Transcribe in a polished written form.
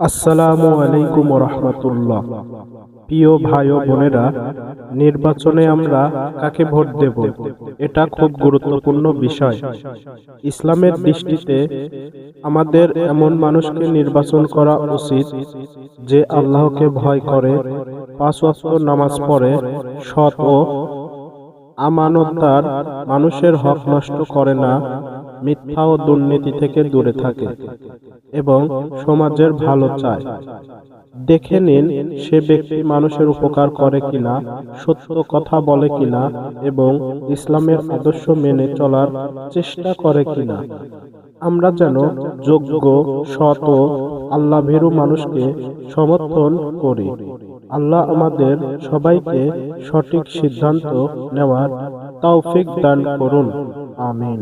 আসসালামু আলাইকুম রাহমাতুল্লাহ। প্রিয় ভাই ও বোনেরা, নির্বাচনে আমরা কাকে ভোট দেব, এটা খুব গুরুত্বপূর্ণ বিষয়। ইসলামের দৃষ্টিতে আমাদের এমন মানুষকে নির্বাচন করা উচিত যে আল্লাহকে ভয় করে, 5 ওয়াক্ত নামাজ পড়ে, সৎ ও আমানতদার, মানুষের হক নষ্ট করে না, মিথ্যা ও দুর্নীতি থেকে দূরে থাকে এবং সমাজের ভালো চায়। দেখে নিন সে ব্যক্তি মানুষের উপকার করে কিনা, সত্য কথা বলে কিনা এবং ইসলামের আদর্শ মেনে চলার চেষ্টা করে কিনা। আমরা যেন যোগ্য, সৎ ও আল্লাহভীরু মানুষকে সমর্থন করি। আল্লাহ আমাদের সবাইকে সঠিক সিদ্ধান্ত নেওয়ার তৌফিক দান করুন। আমিন।